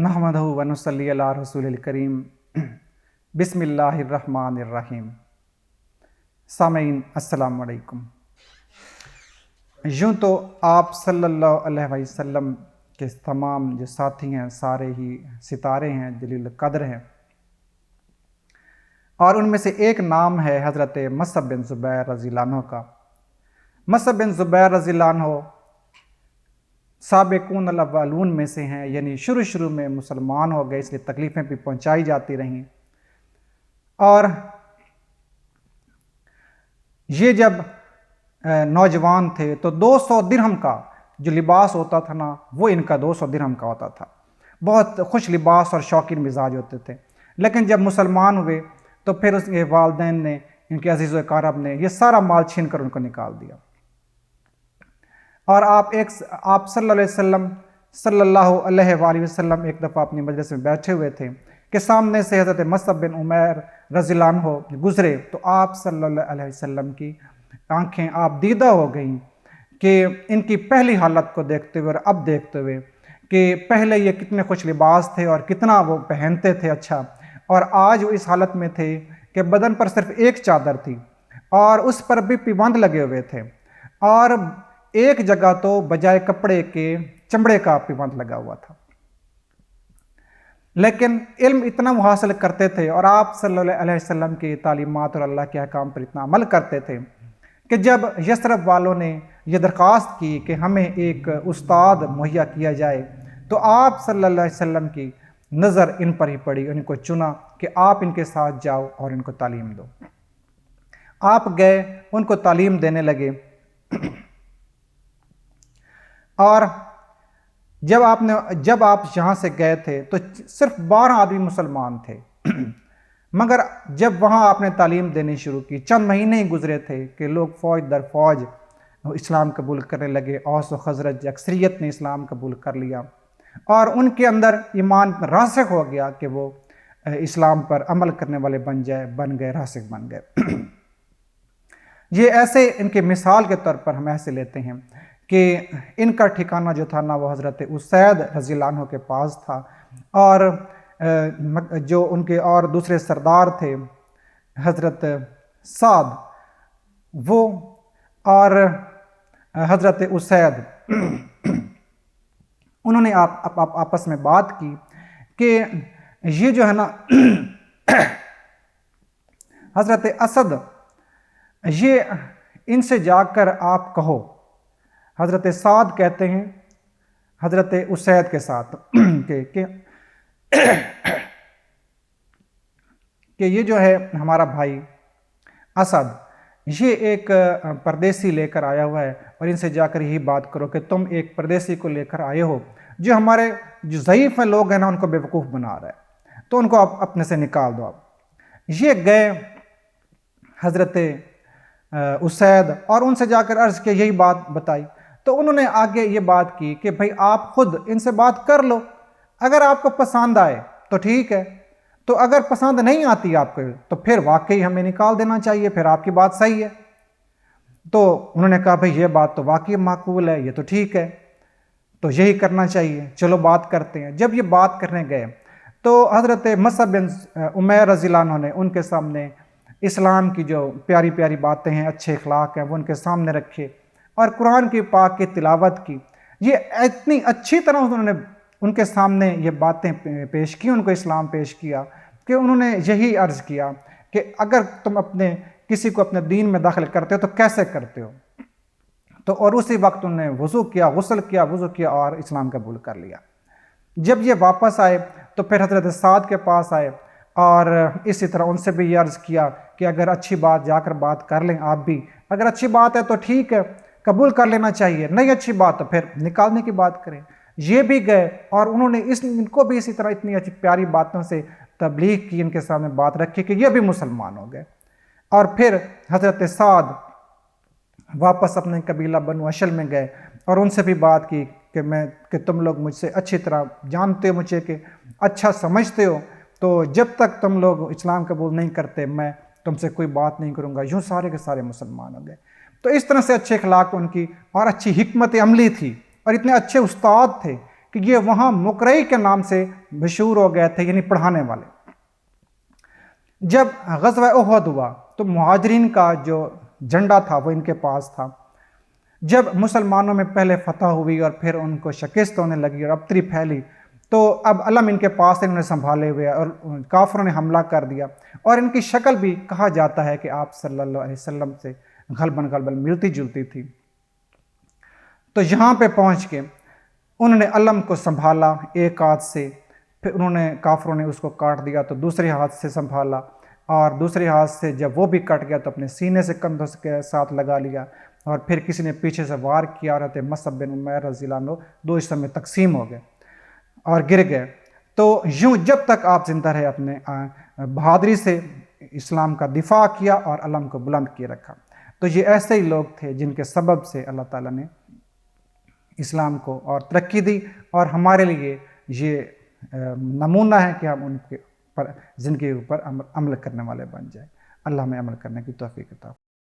नहमदहु व नुसल्ली अला रसूलिल करीम बिस्मिल्लाहिर्रहमानिर्रहीम। सामीन अस्सलाम वालेकुम। यूँ तो आप सल्लल्लाहु अलैहि वसल्लम के तमाम जो साथी हैं सारे ही सितारे हैं, जलील कद्र हैं, और उनमें से एक नाम है हज़रत मसअब बिन ज़ुबैर रज़ियल्लाहु अन्हु का। मसअब बिन ज़ुबैर रज़ियल्लाहु अन्हु साबिक़ून अल-अव्वलून में से हैं, यानी शुरू में मुसलमान हो गए, इसलिए तकलीफ़ें भी पहुंचाई जाती रहीं। और ये जब नौजवान थे तो 200 दिरहम का जो लिबास होता था ना, वो इनका 200 दिरहम का होता था। बहुत खुश लिबास और शौकीन मिजाज होते थे। लेकिन जब मुसलमान हुए तो फिर उसके वालिदैन ने, इनके अजीज़ व अक़ारब ने ये सारा माल छीन कर उनको निकाल दिया। और आप सल्लल्लाहु अलैहि वसल्लम एक दफ़ा अपनी मजलिस में बैठे हुए थे कि सामने से हज़रत मसअब बिन उमैर रज़ियल्लाहु अन्हु गुज़रे, तो आप सल्लल्लाहु अलैहि वसल्लम की आँखें आप दीदा हो गईं कि इनकी पहली हालत को देखते हुए और अब देखते हुए कि पहले ये कितने खुश लिबास थे और कितना वो पहनते थे अच्छा, और आज वो इस हालत में थे कि बदन पर सिर्फ एक चादर थी और उस पर भी पिबंद लगे हुए थे, और एक जगह तो बजाय कपड़े के चमड़े का पिबंद लगा हुआ था। लेकिन इल्म इतना वो हासिल करते थे और आप सल्लल्लाहु अलैहि वसल्लम की तालीमात और अल्लाह के अहकाम पर इतना अमल करते थे कि जब यस्रब वालों ने यह दरख्वास्त की कि हमें एक उस्ताद मुहैया किया जाए, तो आप सल्लल्लाहु अलैहि वसल्लम की नज़र इन पर ही पड़ी, उनको चुना कि आप इनके साथ जाओ और इनको तालीम दो। आप गए, उनको तालीम देने लगे। और जब आप यहाँ से गए थे तो सिर्फ 12 आदमी मुसलमान थे मगर जब वहाँ आपने तालीम देनी शुरू की, चंद महीने ही गुजरे थे कि लोग फ़ौज दर फ़ौज इस्लाम कबूल करने लगे। औस व खज़रज अक्सरियत ने इस्लाम कबूल कर लिया और उनके अंदर ईमान रासिख हो गया कि वो इस्लाम पर अमल करने वाले बन गए, रासिख बन गए। ये ऐसे इनके मिसाल के तौर पर हम ऐसे लेते हैं कि इनका ठिकाना जो था ना, वो हज़रत उसैद रज़ियल्लाहु अन्हु के पास था, और जो उनके और दूसरे सरदार थे हज़रत साद, वो और हज़रत उसैद, उन्होंने आपस में बात की कि ये जो है ना हज़रत असद, ये इनसे जाकर आप कहो। हज़रत साद कहते हैं हज़रत उसैद के साथ कि ये जो है हमारा भाई असद, ये एक परदेसी लेकर आया हुआ है, और इनसे जाकर यही बात करो कि तुम एक परदेसी को लेकर आए हो जो हमारे जो ज़ईफ़ लोग हैं ना, उनको बेवकूफ़ बना रहा है, तो उनको आप अपने से निकाल दो। आप ये गए हज़रत उसैद और उनसे जाकर अर्ज़ के यही बात बताई, तो उन्होंने आगे ये बात की कि भाई आप खुद इनसे बात कर लो, अगर आपको पसंद आए तो ठीक है, तो अगर पसंद नहीं आती आपको तो फिर वाकई हमें निकाल देना चाहिए, फिर आपकी बात सही है। तो उन्होंने कहा भाई ये बात तो वाकई माकूल है, ये तो ठीक है, तो यही करना चाहिए, चलो बात करते हैं। जब ये बात करने गए तो हज़रत मसअब बिन उमैर रज़ियल्लाहु अन्हु ने उनके सामने इस्लाम की जो प्यारी प्यारी बातें हैं, अच्छे अखलाक हैं, वो उनके सामने रखे और कुरान की पाक की तिलावत की। ये इतनी अच्छी तरह उन्होंने उनके सामने ये बातें पेश की, उनको इस्लाम पेश किया कि उन्होंने यही अर्ज़ किया कि अगर तुम किसी को अपने दीन में दाखिल करते हो तो कैसे करते हो। तो और उसी वक्त उन्होंने वज़ू किया, गुस्ल किया, वज़ू किया और इस्लाम कबूल कर लिया। जब ये वापस आए तो फिर हज़रत साद के पास आए और इसी तरह उनसे भी ये अर्ज़ किया कि अगर अच्छी बात जाकर बात कर लें आप भी, अगर अच्छी बात है तो ठीक है, कबूल कर लेना चाहिए, नहीं अच्छी बात तो फिर निकालने की बात करें। ये भी गए और उन्होंने इनको भी इसी तरह इतनी अच्छी प्यारी बातों से तबलीग की, इनके सामने बात रखी कि ये भी मुसलमान हो गए। और फिर हज़रत साद वापस अपने कबीला बनु अशल में गए और उनसे भी बात की कि तुम लोग मुझसे अच्छी तरह जानते हो, मुझे कि अच्छा समझते हो, तो जब तक तुम लोग इस्लाम कबूल नहीं करते मैं तुमसे कोई बात नहीं करूँगा। यूँ सारे के सारे मुसलमान हो गए। तो इस तरह से अच्छे अखलाक उनकी और अच्छी हिकमत अमली थी और इतने अच्छे उस्ताद थे کہ یہ وہاں مقرئی کے نام سے مشہور ہو گئے تھے، یعنی پڑھانے والے۔ جب غزوہ احد ہوا تو مہاجرین کا جو جھنڈا تھا وہ ان کے پاس تھا۔ جب مسلمانوں میں پہلے فتح ہوئی اور پھر ان کو شکست ہونے لگی اور ابتری پھیلی، تو اب علم ان کے پاس انہوں نے سنبھالے ہوئے اور کافروں نے حملہ کر دیا، اور ان کی شکل بھی کہا جاتا ہے کہ آپ صلی اللہ علیہ وسلم سے غالباً ملتی جلتی تھی۔ تو یہاں پہ پہنچ کے انہوں نے علم کو سنبھالا ایک ہاتھ سے، پھر انہوں نے کافروں نے اس کو کاٹ دیا تو دوسرے ہاتھ سے سنبھالا، اور دوسرے ہاتھ سے جب وہ بھی کٹ گیا تو اپنے سینے سے کندھوں کے ساتھ لگا لیا، اور پھر کسی نے پیچھے سے وار کیا، حضرت مصعب بن عمیر رضی اللہ عنہ دو حصوں میں تقسیم ہو گئے اور گر گئے۔ تو یوں جب تک آپ زندہ رہے اپنے بہادری سے اسلام کا دفاع کیا اور علم کو بلند کیے رکھا۔ تو یہ ایسے ہی لوگ تھے جن کے سبب سے اللہ تعالیٰ نے اسلام کو اور ترقی دی، اور ہمارے لیے یہ نمونہ ہے کہ ہم ان کے پر زندگی کے اوپر عمل کرنے والے بن جائیں۔ اللہ ہمیں عمل کرنے کی توفیق عطا فرمائے۔